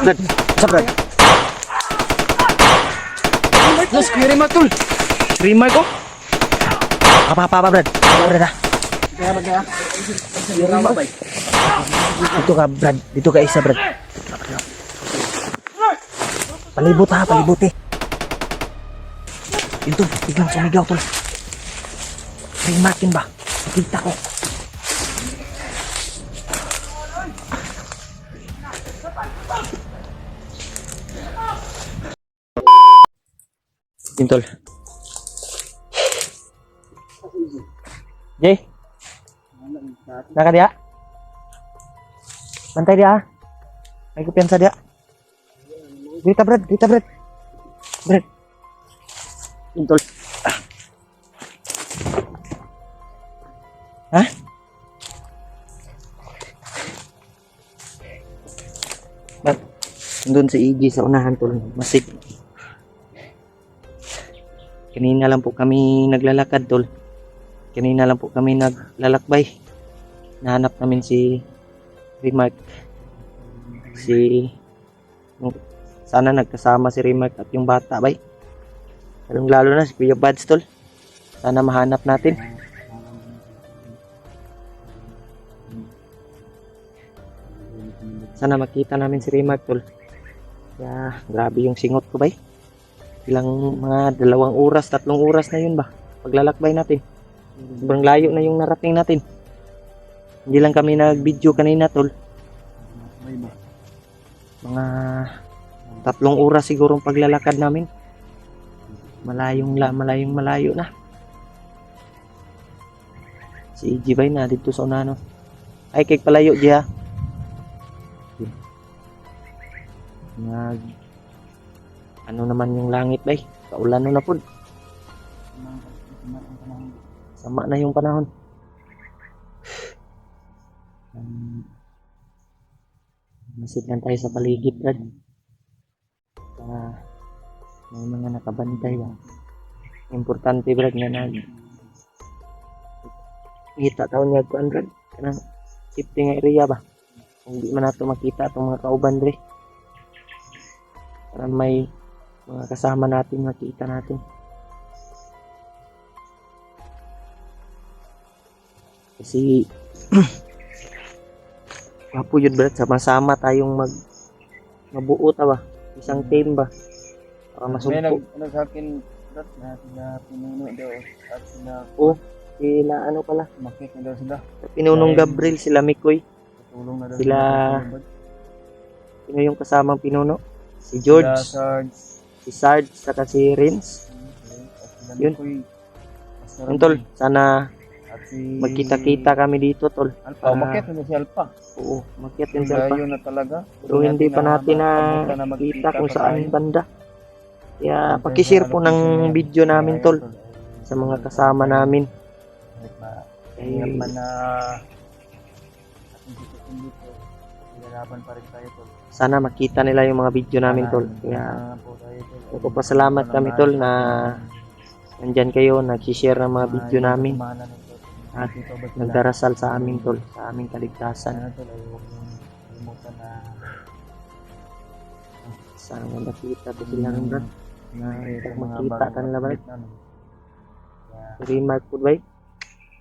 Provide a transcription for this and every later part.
Brad, sa Brad. Yes, Kuya Rimar tol. Rimar ko. Apa, Brad. Brad ha. Dito ka, Brad. Dito ka isa, Brad. Palibot ha, palibot eh. Yun tol, biglang sumigaw tol. Rimar kin ba? Nakita ko. Tol. Jay. Naka dia? Bantay dia. May kumpiyansa dia. Grita Brad. Brad. Tol. Hah? Brad. Nandun si Iggy sa unahan tol. Masig. Kanina lang po kami naglalakad tol. Kanina lang po kami naglalakbay. Nahanap namin si Remark. Sana nagkasama si Remark at yung bata bay. Lalo na si Kuya Bads tol. Sana mahanap natin. Sana makita namin si Remark tol. Kaya grabe yung singot ko bay. Ilang mga 2 oras, 3 oras na yun ba? Paglalakbay natin. Sobrang layo na yung narating natin. Hindi lang kami nag-video kanina tol. Mga 3 oras sigurong paglalakad namin. Malayong malayo na. Si EG bay na dito sa unano. Ay kay palayo diha. Ano naman yung langit bay? Kaulan na po. Sama na yung panahon. Masid lang tayo sa paligid, Brad. May mga nakabantay ba? Importante, Brad, na kita taon niya kuan, Brad. Kanang safety nga area ba? Kung di man nato makita itong mga kauban, Brad. Para may mga kasama natin, makita natin. Kasi wapo yun Brad, sama-sama tayong mabuo ta ba? Isang team ba? Para masumpo. Ano sa akin, Brad, na sila pinuno daw at sila Sila ano pala? makik na daw sila. Pinunong Gabriel, sila Mikoy. Tulong na daw Sila Brad. sino yung kasamang pinuno? Si George, Sila Sarge. si Sarge, saka si Rins. Yun. Yun tol, sana At si magkita-kita kami dito tol. Alpha, umakyat na si Alpha. Oo, makiat yun si Alpha. Layo na talaga. Pero hindi pa natin na kita kung saan banda. Kaya pakishare po ng video namin tol sa mga kasama namin. Kahit man na laban pa rin tayo tol. Sana makita nila yung mga video namin tol. Kaya nagpapasalamat kami tol na nandyan kayo, nag-share ng mga video namin at nagdarasal sa amin tol, sa aming kaligtasan. Sana makita ko sila ng Brad. Makita ka nila Brad. Remark po ba?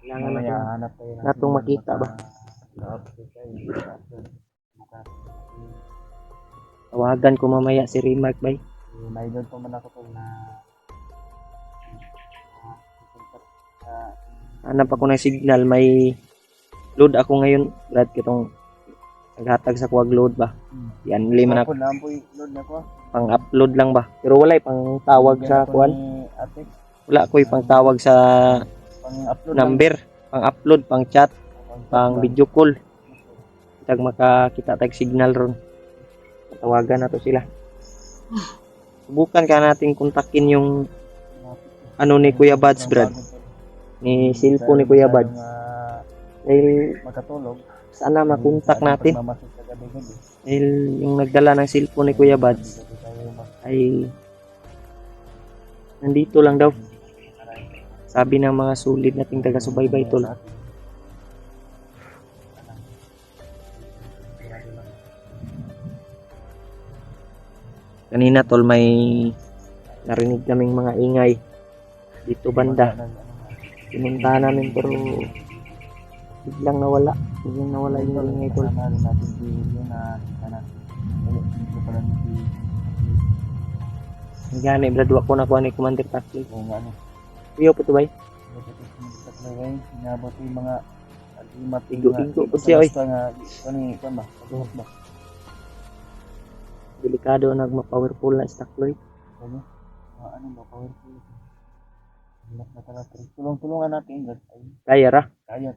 Kailangan natong makita ba? Tawagan ko mamaya si Remark bay. May doon pa man ako tol na Hanap ako ng signal, may load ako ngayon Brad, kitong naghatag sa kuwag load ba. Yan, lima na load na ko. pang-upload lang ba. Pero wala pang tawag sa kuwan. Wala ko pang tawag sa Pang-upload number, pang-upload, pang-chat, pang-video call. Tag makakita tag signal ron. Tawagan na to sila. Subukan ka natin kontakin yung ano ni Kuya Bads Brad. Ni cellphone ni Kuya Bads. Dahil makatulog. sana makontak natin. Dahil yung nagdala ng cellphone ni Kuya Bads ay nandito lang daw. Sabi ng mga sulit nating taga-subaybay tol. Kanina tol may narinig naming mga ingay dito banda. Pinunta namin pero biglang nawala. Biglang nawala yung ingay tol. Kasama rin natin si Julio na dito pala ni si Gani brad wa ko nakuha ni Commander Takli. kung ano. Iyo po to bay. Tatlaway, inabot yung mga agimat. Igo-igo po siya, oy. Basta nga, kani, kan ba? Pagbuhok ba? Delikado nagma-powerful na Takloy. Ano? Ano ba, powerful? Hilap na talaga. Tulong-tulungan natin, God. Ay, Kaya ra. kaya.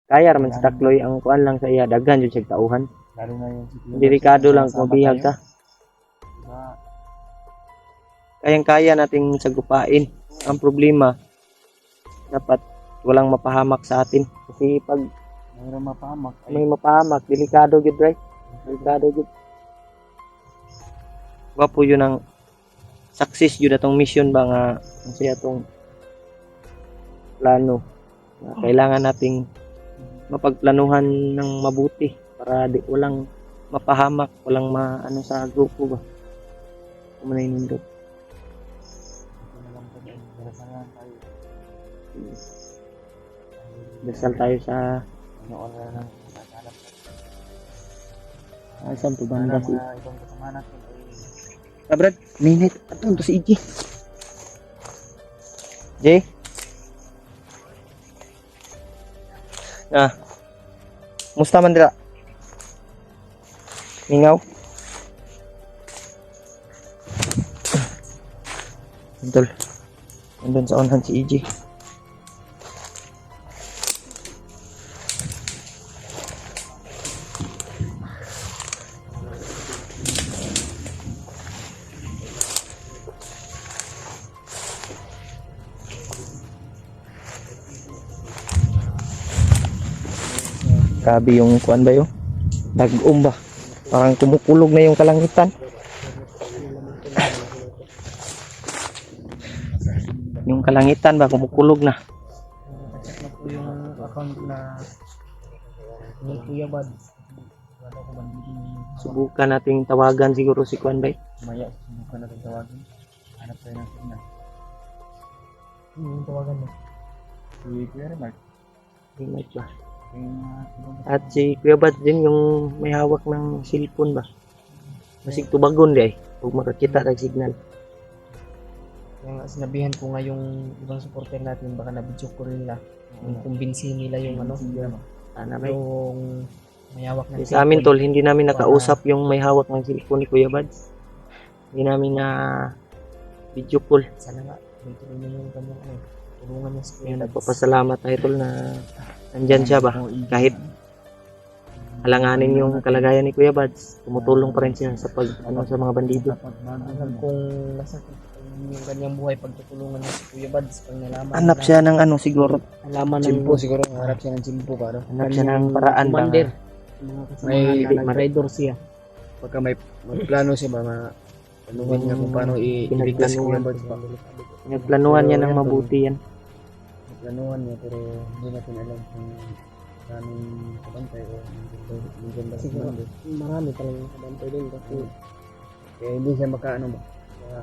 Kaya ra man si Takloy ang kuan lang sa iya daghan jud siya tauhan. Lalo na yung si Kuya Delikado Bas, lang kung sama bihag tayo. ka. Diba? Kayang-kaya nating sagupain. Ang problema dapat walang mapahamak sa atin kasi pag Mayroon mapahamak. may mapahamak delikado gid right. Delikado gid. Wa po yun ang success yun atong mission ba nga kasi atong plano na kailangan nating mapagplanuhan ng mabuti para di walang mapahamak, walang maano sa grupo ba. Kumanay nindot. Ito na lang po dahil darasangan tayo. Dasal tayo sa Ano oras lang nakakalap. saan to Sana banda si mga ibang kasama natin ay Brad, minute atong to si EJ. Jay. Musta man dira? Mingaw. Betul. Nandun sa onhan si EJ. Grabe yung kuan ba yun? Tag-um ba? Parang kumukulog na yung kalangitan. Yung kalangitan ba kumukulog na? na po yung account na ni Kuya Bad. Wala ko man din Subukan nating tawagan siguro si kuan ba? maya. Subukan natin tawagin. Hanap tayo ng signal. Yung tawagan mo. Si Kuya Remark. Remote ba? Yung At si Kuya Bad din yung may hawak ng cellphone ba? Masig tubagon di ay. Huwag makakita ng signal. Yung sinabihan ko nga yung ibang supporter natin baka na-video ko nila yung kumbinsihin nila yung ano Sana may. yung may hawak ng Sa amin tol, hindi namin nakausap yung may hawak ng cellphone ni Kuya Bad. Hindi namin na video call. sana nga tulungan niyo yung kanyang ano tulungan niya si Kuya Kaya Bad. nagpapasalamat tayo tol na nandyan siya ba? Kahit alanganin yung kalagayan ni Kuya Bad, tumutulong pa rin siya sa pag ano sa mga bandido. Alam kong nasakit yung kanyang buhay pagtutulungan niya si Kuya Bad pag nalaman Hanap siya ng ano siguro, nalaman ng Chimpo siguro. Harap siya ng Chimpo para. hanap siya ng paraan ba? commander mga kasama May- na nag-rider siya Pagka may plano siya ba, anuhan niya kung paano i-iligtas si Kuya Bad pa. Nagplanuhan niya ng mabuti yan. Planuhan niya pero hindi natin alam kung maraming kabantay o hindi ba siguro siguro. marami talagang kabantay din kasi Kaya hindi siya makaano ba. Kaya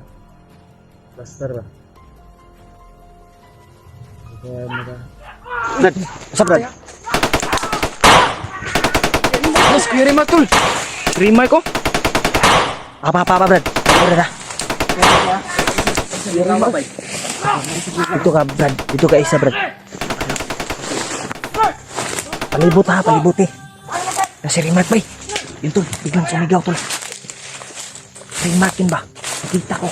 plaster ba. Kaya maka... Brad, sa Brad. Mas Kuya Remark tol! Remark ko. Apa Brad? Brad. Ito ka Brad, ito ka isa Brad. Palibot ha, palibot eh. Nasi Remark ba? Yun tol, biglang sumigaw tol. Remark yun ba? Nakita ko.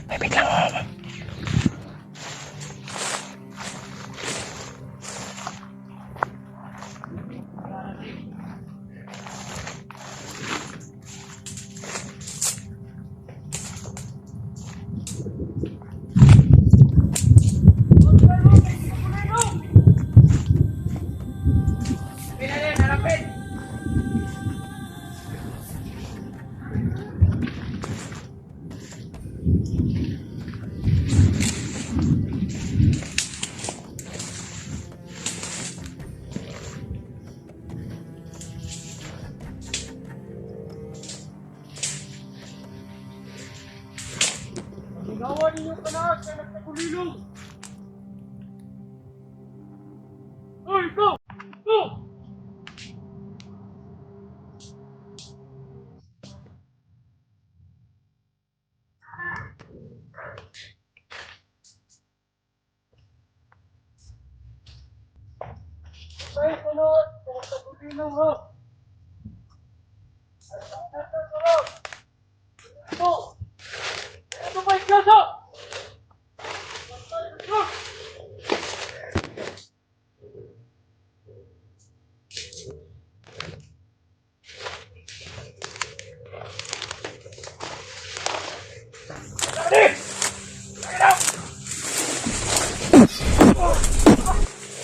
Ay, biglang.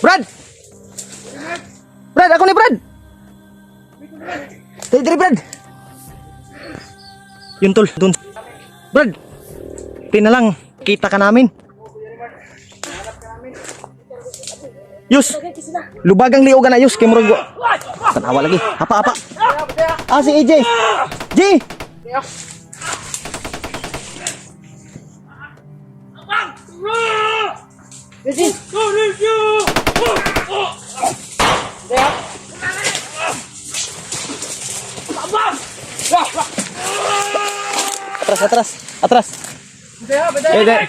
Brad! Brad, ako ni Brad! Dali, Brad! Yun tol, dun. Brad! Pina lang, kita ka namin. Yus! Lubagang liugan na Yus, kay Murag. Tanawa lagi, hapa. Ah, si AJ! G! Atras. Ede.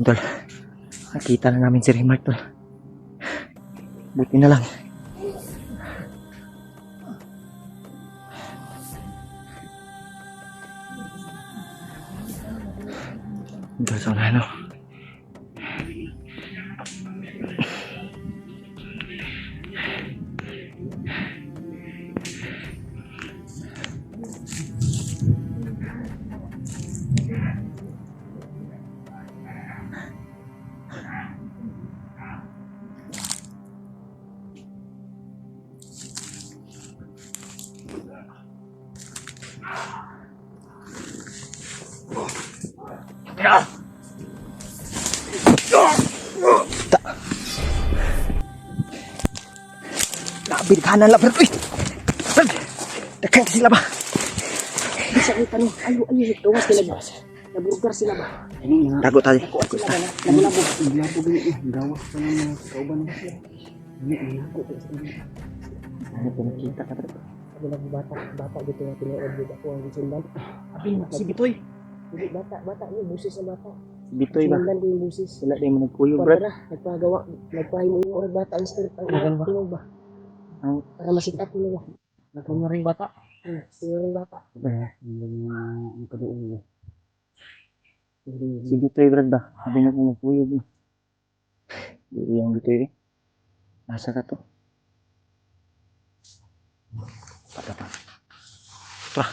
Tol, nakita na namin si Remark tol. Buti na lang. Tol, so na ano. Nabi kanan lah Brad. Brad. Dekat sila ba? Bisa kita nih. Ayo ito mas sila ba. Naburgar sila ba? Dago tayo. Labog ini gawas pa ng mga kauban na sila. Ini ako pa sa kanila. Ano po nakita ka Brad? Sabi lang bata gitu na tinuod dito ako ang sundan. Abin, si Bitoy. Hindi bata niyo busis na bata. Bitoy ba? Sundan ko yung busis. Sila din mo nagkuyog Brad. Nagpagawa, nagpahimo yung orang bata ang street ang tinuod ba? Para masitap nila. Nagpahimo rin bata. Sino rin bata? Ang kadoon niya. Si Bitoy Brad ba? Sabi na kung nagkuyog. Hindi yung Bitoy eh. Nasa ka to? Patapa. Tara.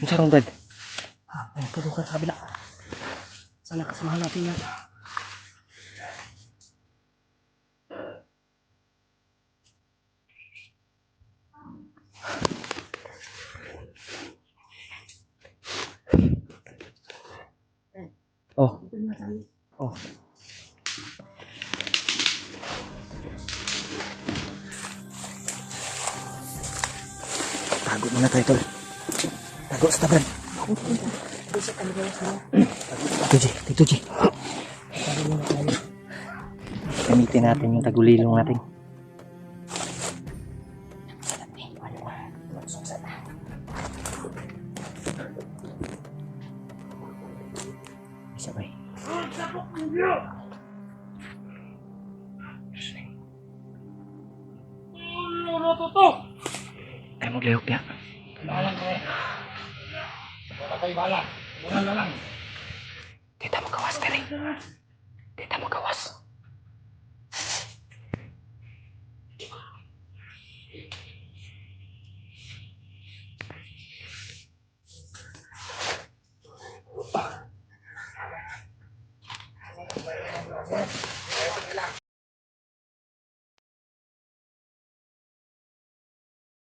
Ang sarong Brad. Ay, puro ka sa kabila. Sana kasamahan natin yan. Oh. Oh. Tago muna tayo tol. Tago sa taban. Dito G. Gamitin natin yung tagulilong natin. Sabay. Ay mo gayok niya. Kita mo gawas teri. Kita mo gawas. sir.